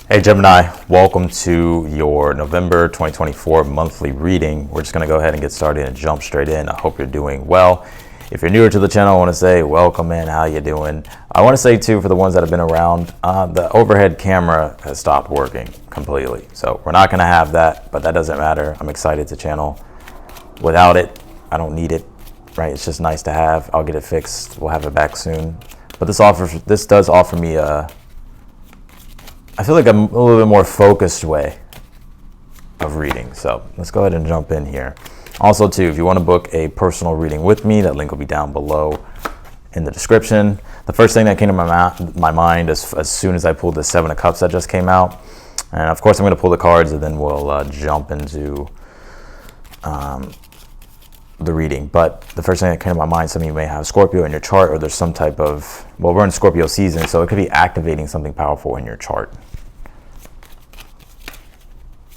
Hey Gemini, welcome to your November 2024 monthly reading. We're just going to go ahead and get started and jump straight in. I hope you're doing well. If you're newer to the channel, I want to say welcome in. How you doing? I want to say too, for the ones that have been around, the overhead camera has stopped working completely. So we're not going to have that, but that doesn't matter. I'm excited to channel. Without it, I don't need it, right? It's just nice to have. I'll get it fixed. We'll have it back soon. But this does offer me I feel like a little bit more focused way of reading. So let's go ahead and jump in here. Also too, if you want to book a personal reading with me, that link will be down below in the description. The first thing that came to my mind as soon as I pulled the Seven of Cups that just came out, and of course I'm going to pull the cards and then we'll jump into the reading. But the first thing that came to my mind, some of you may have Scorpio in your chart, or there's some type of, well, we're in Scorpio season, so it could be activating something powerful in your chart.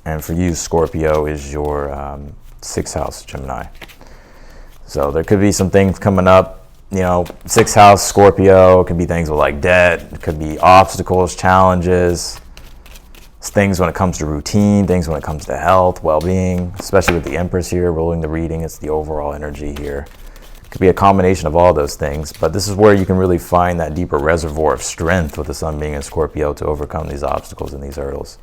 And for you, Scorpio is your sixth house, Gemini. So there could be some things coming up, you know, sixth house, Scorpio. It could be things with like debt. It could be obstacles, challenges, things when it comes to routine, things when it comes to health, well-being, especially with the Empress here ruling the reading. It's the overall energy here. It could be a combination of all those things, but this is where you can really find that deeper reservoir of strength with the sun being in Scorpio to overcome these obstacles and these hurdles.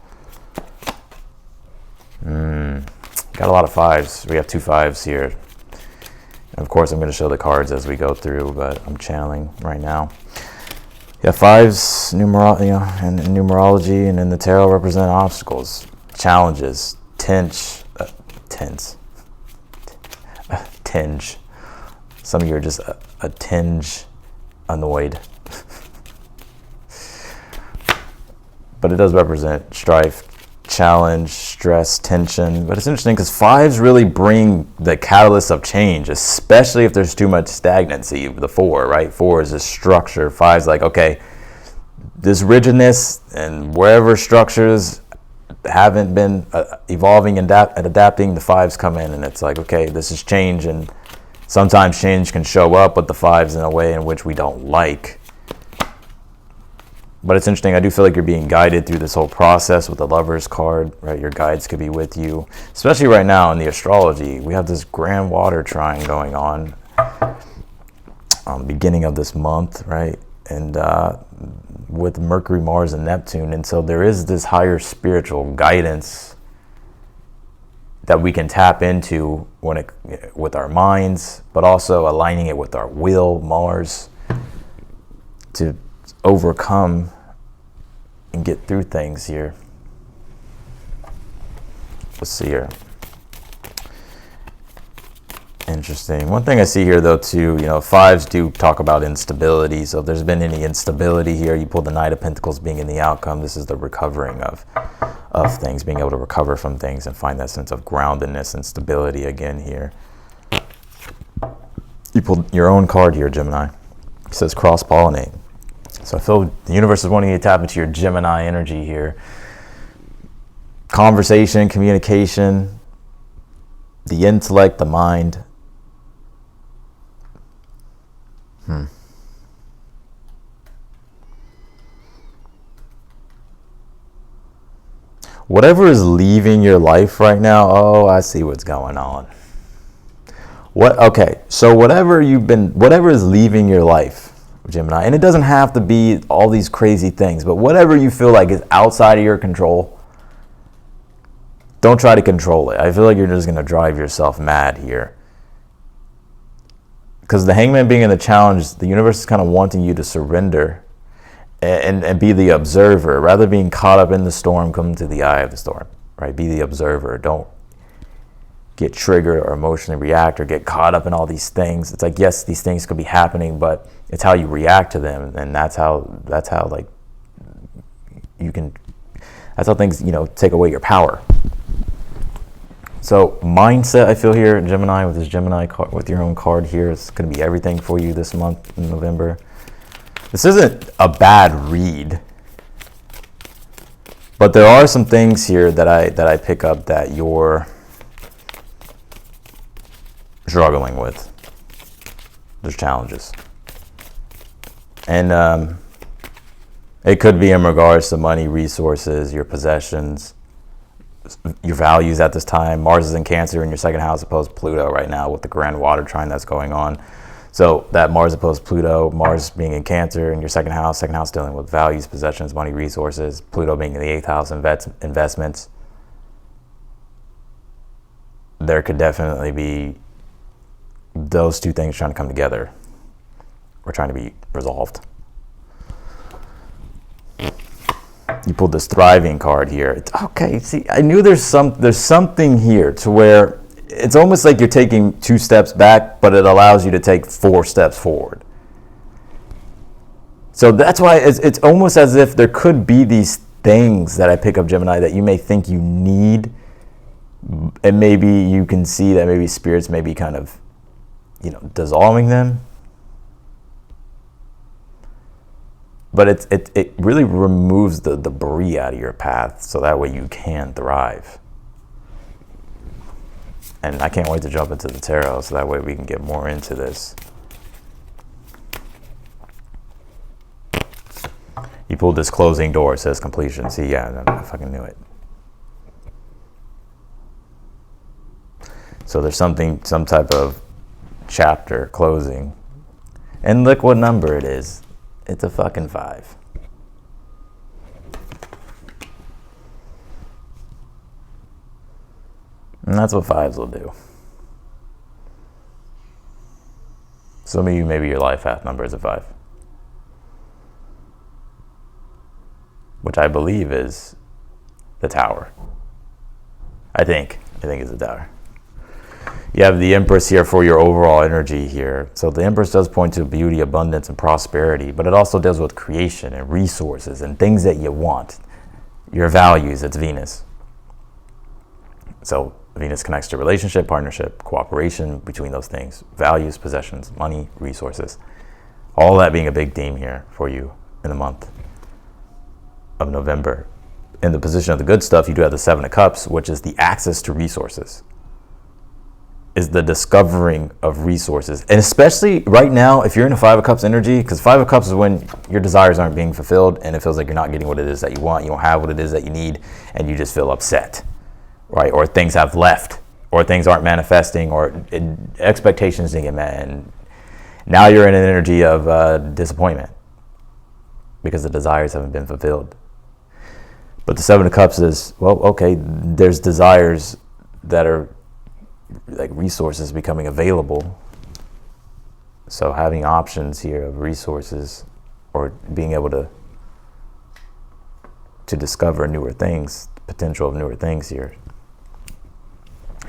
Got a lot of fives. We have two fives here. And of course, I'm going to show the cards as we go through, but I'm channeling right now. Yeah, fives, in numerology and in the tarot represent obstacles, challenges, tinge. Some of you are just a tinge annoyed. But it does represent strife, challenge, stress, tension. But it's interesting because fives really bring the catalyst of change, especially if there's too much stagnancy. The four, right? Four is a structure. Five's like, okay, this rigidness and wherever structures haven't been evolving and adapting, the fives come in and it's like, okay, this is change. And sometimes change can show up with the fives in a way in which we don't like. But it's interesting, I do feel like you're being guided through this whole process with the Lover's card, right? Your guides could be with you, especially right now in the astrology. We have this grand water trine going on beginning of this month, right? And with Mercury, Mars, and Neptune. And so there is this higher spiritual guidance that we can tap into with our minds, but also aligning it with our will, Mars, to overcome and get through things here. Let's see here. Interesting. One thing I see here though too, you know, fives do talk about instability. So if there's been any instability here, you pull the Knight of Pentacles being in the outcome. This is the recovering of things, being able to recover from things and find that sense of groundedness and stability again here. You pulled your own card here, Gemini. It says cross-pollinate. So I feel the universe is wanting you to tap into your Gemini energy here. Conversation, communication, the intellect, the mind. Whatever is leaving your life right now, oh, I see what's going on. Okay, so whatever is leaving your life, Gemini, and it doesn't have to be all these crazy things, but whatever you feel like is outside of your control, don't try to control it. I feel like you're just going to drive yourself mad here. Because the Hangman being in the challenge, the universe is kind of wanting you to surrender and be the observer. Rather than being caught up in the storm, come to the eye of the storm, right? Be the observer. Don't get triggered or emotionally react or get caught up in all these things. It's like, yes, these things could be happening, but it's how you react to them, and that's how like that's how things, you know, take away your power. So mindset, I feel here, Gemini, with this Gemini card, with your own card here, it's going to be everything for you this month in November. This isn't a bad read, but there are some things here that I pick up that you're struggling with. There's challenges. And It could be in regards to money, resources, your possessions, your values at this time. Mars is in Cancer in your second house opposed to Pluto right now with the grand water trine that's going on. So that Mars opposed Pluto, Mars being in Cancer in your second house dealing with values, possessions, money, resources, Pluto being in the 8th house, investments. There could definitely be those two things trying to come together or trying to be resolved. You pulled this thriving card here. Okay, see, I knew there's something here to where it's almost like you're taking 2 steps back, but it allows you to take 4 steps forward. So that's why it's almost as if there could be these things that I pick up, Gemini, that you may think you need, and maybe you can see that maybe spirits may be kind of, dissolving them. But it really removes the debris out of your path, so that way you can thrive. And I can't wait to jump into the tarot, so that way we can get more into this. You pulled this closing door. It says completion. See, yeah, I fucking knew it. So there's some type of chapter closing. And look what number it is. It's a fucking 5. And that's what 5s will do. Some of you, maybe your life path number is a 5. Which I believe is the Tower. I think it's the Tower. You have the Empress here for your overall energy here. So the Empress does point to beauty, abundance, and prosperity, but it also deals with creation and resources and things that you want. Your values, it's Venus. So Venus connects to relationship, partnership, cooperation between those things, values, possessions, money, resources. All that being a big theme here for you in the month of November. In the position of the good stuff, you do have the 7 of Cups, which is the access to resources. Is the discovering of resources. And especially right now, if you're in a 5 of Cups energy, because 5 of Cups is when your desires aren't being fulfilled and it feels like you're not getting what it is that you want, you don't have what it is that you need, and you just feel upset, right? Or things have left, or things aren't manifesting, or expectations didn't get met, and now you're in an energy of disappointment because the desires haven't been fulfilled. But the 7 of Cups is, well, okay, there's desires that are like resources becoming available. So having options here of resources, or being able to discover newer things, potential of newer things here.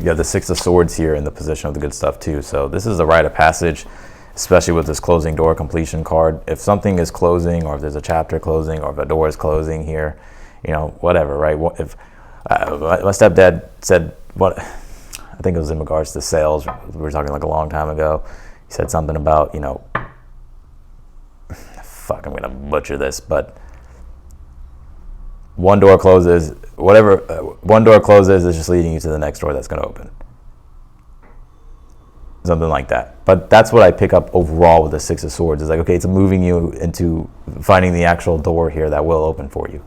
You have the 6 of Swords here in the position of the good stuff too. So this is the rite of passage, especially with this closing door completion card. If something is closing, or if there's a chapter closing, or if a door is closing here, whatever, right? If my stepdad said, I think it was in regards to sales. We were talking like a long time ago. He said something about, fuck, I'm gonna butcher this, but one door closes is just leading you to the next door that's gonna open. Something like that. But that's what I pick up overall with the 6 of Swords. It's like, okay, it's moving you into finding the actual door here that will open for you.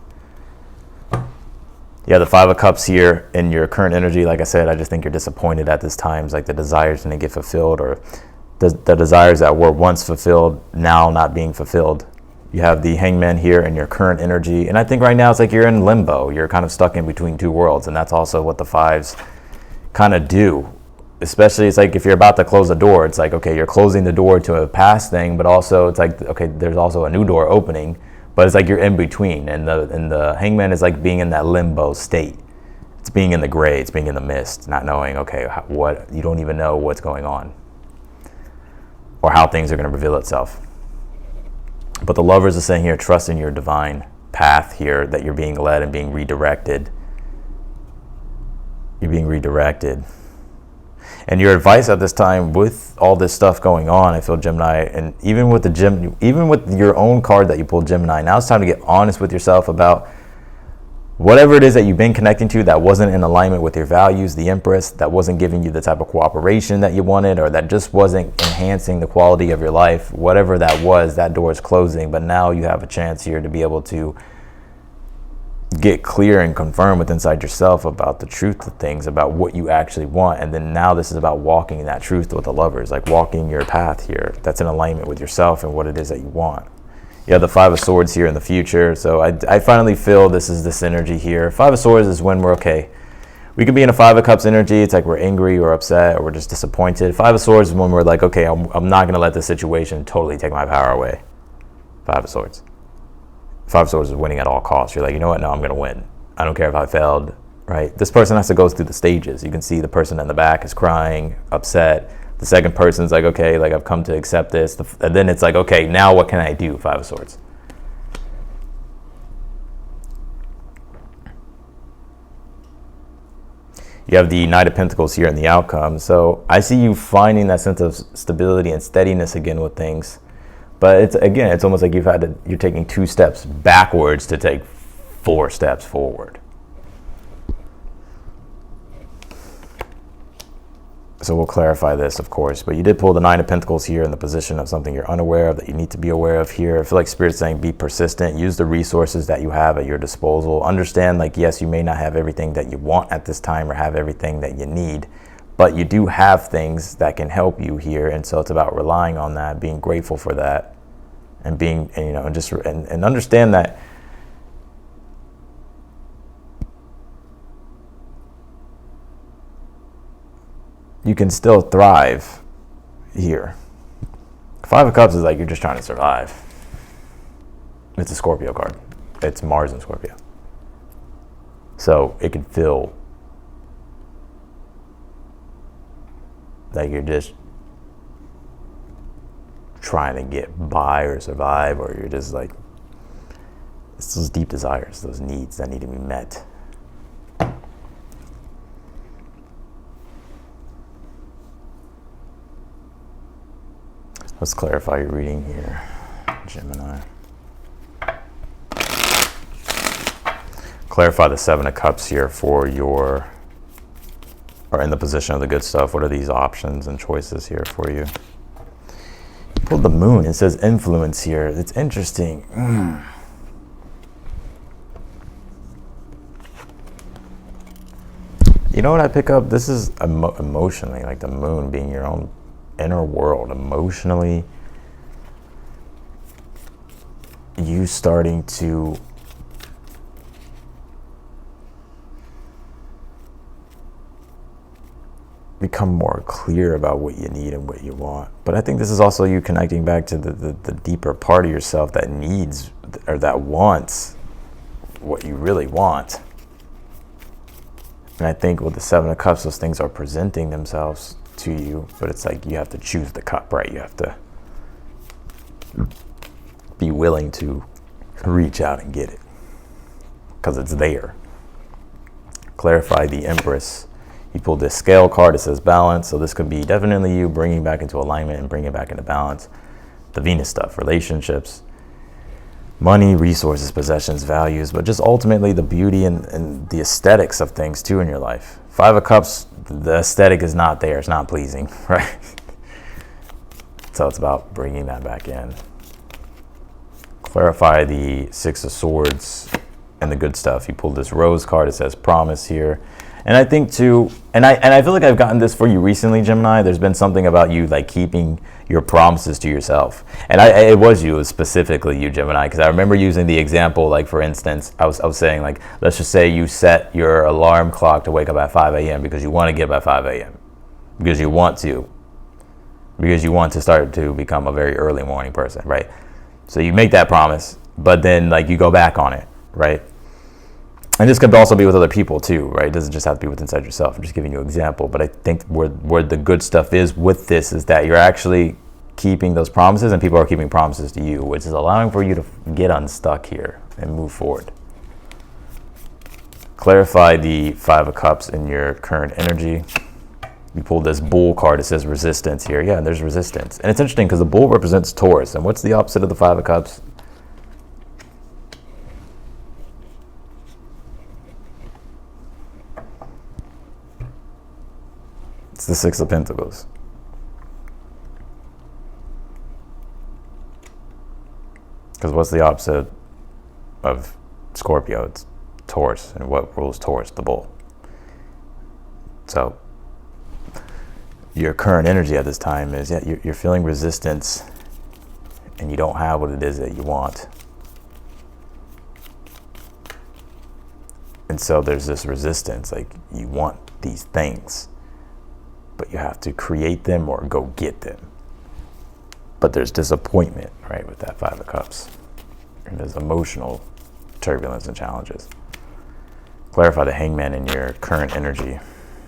Yeah, the 5 of Cups here in your current energy. Like I said, I just think you're disappointed at this time. It's like the desires didn't get fulfilled, or the desires that were once fulfilled now not being fulfilled. You have the Hangman here in your current energy, and I think right now it's like you're in limbo. You're kind of stuck in between 2 worlds, and that's also what the 5s kind of do. Especially, it's like if you're about to close a door, it's like, okay, you're closing the door to a past thing, but also it's like, okay, there's also a new door opening. But it's like you're in between, and the Hangman is like being in that limbo state. It's being in the gray, it's being in the mist, not knowing, okay, what, you don't even know what's going on or how things are going to reveal itself. But the Lovers are saying here, trust in your divine path here, that you're being led and being redirected. You're being redirected. And your advice at this time, with all this stuff going on, I feel, Gemini, and even with your own card that you pulled, Gemini, now it's time to get honest with yourself about whatever it is that you've been connecting to that wasn't in alignment with your values, the Empress, that wasn't giving you the type of cooperation that you wanted, or that just wasn't enhancing the quality of your life, whatever that was, that door is closing. But now you have a chance here to be able to get clear and confirm with inside yourself about the truth of things, about what you actually want. And then now this is about walking that truth with the Lovers, like walking your path here that's in alignment with yourself and what it is that you want. You have the Five of Swords here in the future. So I finally feel this is this energy here. Five of Swords is when we're okay. We could be in a Five of Cups energy. It's like we're angry or upset or we're just disappointed. Five of Swords is when we're like, okay, I'm not going to let this situation totally take my power away. Five of Swords. Five of Swords is winning at all costs. You're like, you know what? No, I'm going to win. I don't care if I failed, right? This person has to go through the stages. You can see the person in the back is crying, upset. The second person's like, okay, like I've come to accept this. And then it's like, okay, now what can I do? Five of Swords. You have the Knight of Pentacles here in the outcome. So I see you finding that sense of stability and steadiness again with things. But it's almost like you're taking 2 steps backwards to take 4 steps forward. So we'll clarify this, of course, but you did pull the Nine of Pentacles here in the position of something you're unaware of that you need to be aware of here. I feel like Spirit's saying be persistent, use the resources that you have at your disposal. Understand, like, yes, you may not have everything that you want at this time or have everything that you need, but you do have things that can help you here. And so it's about relying on that, being grateful for that, and being, and, you know, and understand that you can still thrive here. Five of Cups is like you're just trying to survive. It's a Scorpio card. It's Mars and Scorpio. So it can feel like you're just trying to get by or survive, or you're just like, it's those deep desires, those needs that need to be met. Let's clarify your reading here, Gemini. Clarify the Seven of Cups here for your, or in the position of the good stuff. What are these options and choices here for you? You pulled the Moon. It says influence here. It's interesting. You know what I pick up? This is emotionally, like the Moon being your own inner world, emotionally, you starting to become more clear about what you need and what you want. But I think this is also you connecting back to the deeper part of yourself that needs or that wants what you really want. And I think with the Seven of Cups, those things are presenting themselves to you, but it's like you have to choose the cup, right? You have to be willing to reach out and get it because it's there. Clarify the Empress. You pulled this Scale card. It says balance, so this could be definitely you bringing back into alignment and bringing back into balance. The Venus stuff, relationships, money, resources, possessions, values, but just ultimately the beauty and the aesthetics of things too in your life. Five of Cups, the aesthetic is not there. It's not pleasing, right? So it's about bringing that back in. Clarify the Six of Swords and the good stuff. You pulled this Rose card. It says promise here. And I think too, and I feel like I've gotten this for you recently, Gemini. There's been something about you like keeping your promises to yourself. And it was specifically you, Gemini, because I remember using the example, like for instance, I was saying like, let's just say you set your alarm clock to wake up at 5 a.m. because you want to get up at 5 a.m. Because you want to start to become a very early morning person, right? So you make that promise, but then like you go back on it, right? And this could also be with other people too, right? It doesn't just have to be with inside yourself. I'm just giving you an example, but I think where the good stuff is with this is that you're actually keeping those promises and people are keeping promises to you, which is allowing for you to get unstuck here and move forward. Clarify the Five of Cups in your current energy. You pulled this Bull card. It says resistance here. Yeah, and there's resistance. And it's interesting because the Bull represents Taurus. And what's the opposite of the Five of Cups? It's the Six of Pentacles. Because what's the opposite of Scorpio? It's Taurus. And what rules Taurus? The bull. So your current energy at this time is, you're feeling resistance and you don't have what it is that you want. And so there's this resistance, like you want these things, but you have to create them or go get them. But there's disappointment, right, with that Five of Cups. And there's emotional turbulence and challenges. Clarify the Hangman in your current energy.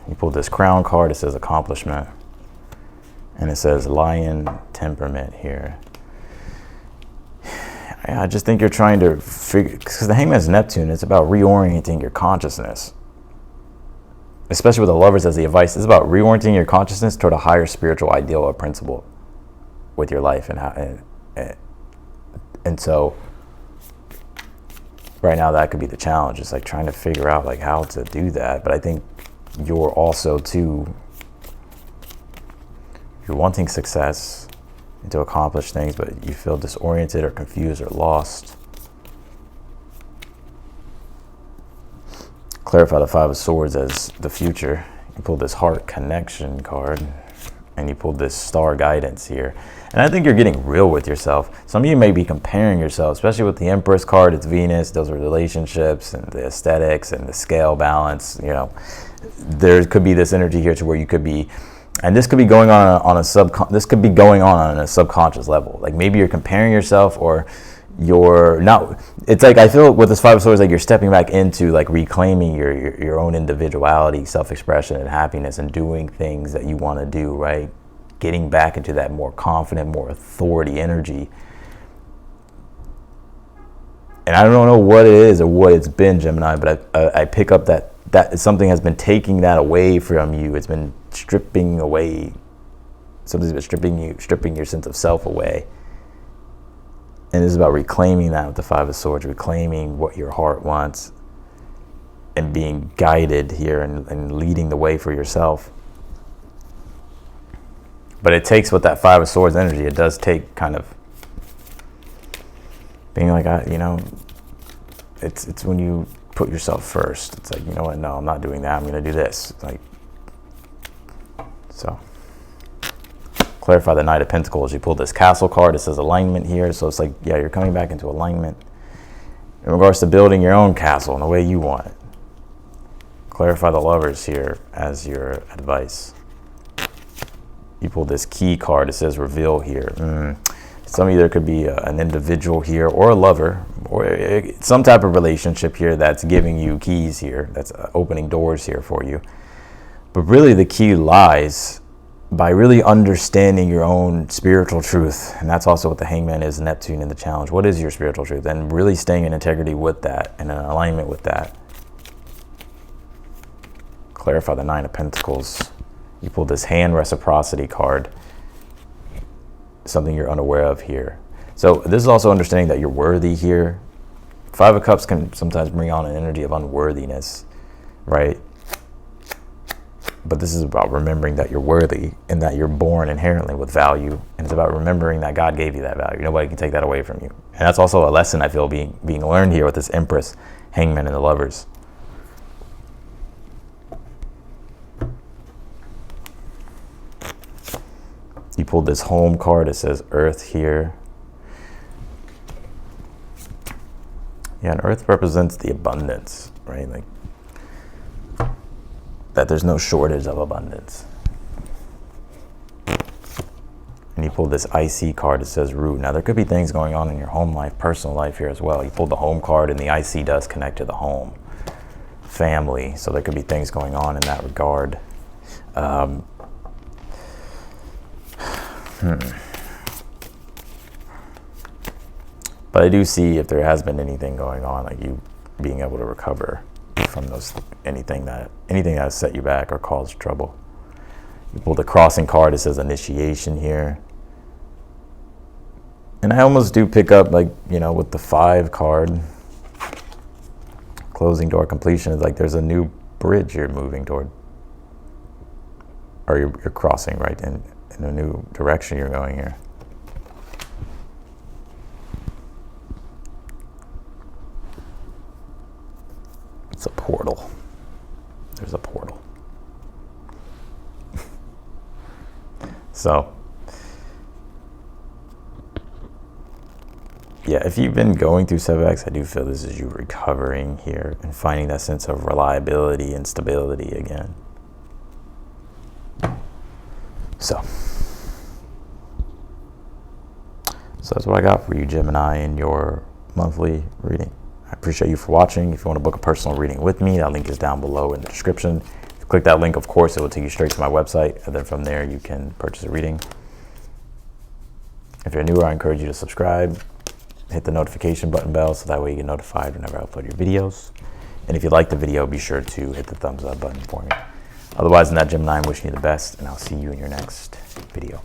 You pulled this Crown card. It says accomplishment. And it says lion temperament here. I just think you're trying to figure, because the Hangman is Neptune. It's about reorienting your consciousness. Especially with the Lovers as the advice. It's about reorienting your consciousness toward a higher spiritual ideal or principle with your life. And so right now that could be the challenge. It's like trying to figure out like how to do that. But I think you're also too, you're wanting success and to accomplish things, but you feel disoriented or confused or lost. Clarify the Five of Swords as the future. You pulled this Heart Connection card, and you pulled this Star Guidance here. And I think you're getting real with yourself. Some of you may be comparing yourself, especially with the Empress card. It's Venus. Those are relationships and the aesthetics and the scale balance. You know, there could be this energy here to where you could be, and this could be going on a subconscious level. Like maybe you're comparing yourself, or you're not. It's like I feel with this Five of Swords, like you're stepping back into like reclaiming your own individuality, self-expression, and happiness, and doing things that you want to do. Right, getting back into that more confident, more authority energy. And I don't know what it is or what it's been, Gemini, but I pick up that something has been taking that away from you. It's been stripping away. Something's been stripping your sense of self away. And it's about reclaiming that with the Five of Swords, reclaiming what your heart wants and being guided here and leading the way for yourself. But it takes, with that Five of Swords energy, it does take kind of being like, it's when you put yourself first. It's like, you know what, no, I'm not doing that. I'm going to do this. It's like, so. Clarify the Knight of Pentacles. You pulled this Castle card. It says alignment here. So it's like, yeah, you're coming back into alignment in regards to building your own castle in the way you want it. Clarify the Lovers here as your advice. You pulled this Key card. It says reveal here. Some of you, there could be an individual here or a lover or some type of relationship here that's giving you keys here, that's opening doors here for you. But really the key lies by really understanding your own spiritual truth. And that's also what the Hangman is, Neptune in the challenge. What is your spiritual truth? And really staying in integrity with that and in alignment with that. Clarify the Nine of Pentacles. You pulled this Hand Reciprocity card. Something you're unaware of here. So this is also understanding that you're worthy here. Five of Cups can sometimes bring on an energy of unworthiness, right? But this is about remembering that you're worthy and that you're born inherently with value. And it's about remembering that God gave you that value. Nobody can take that away from you. And that's also a lesson I feel being learned here with this Empress, Hangman, and the Lovers. You pulled this Home card. It says Earth here. Yeah, and Earth represents the abundance, right? Like that there's no shortage of abundance. And you pulled this IC card. It says Root. Now, there could be things going on in your home life, personal life here as well. You pulled the Home card, and the IC does connect to the home, family. So there could be things going on in that regard. But I do see if there has been anything going on, like you being able to recover from those, anything that has set you back or caused trouble. You pulled the Crossing card. It says initiation here. And I almost do pick up, like, with the 5 card, closing door completion, is like there's a new bridge you're moving toward. or you're crossing right in a new direction you're going here. It's a portal. There's a portal. So, yeah, if you've been going through setbacks, I do feel this is you recovering here and finding that sense of reliability and stability again. So that's what I got for you, Gemini, in your monthly reading. I appreciate you for watching. If you want to book a personal reading with me, that link is down below in the description. If you click that link, of course, it will take you straight to my website, and then from there you can purchase a reading. If you're newer, I encourage you to subscribe, hit the notification bell so that way you get notified whenever I upload your videos. And if you like the video, be sure to hit the thumbs up button for me. Otherwise, in that, Gemini, I'm wishing you the best, and I'll see you in your next video.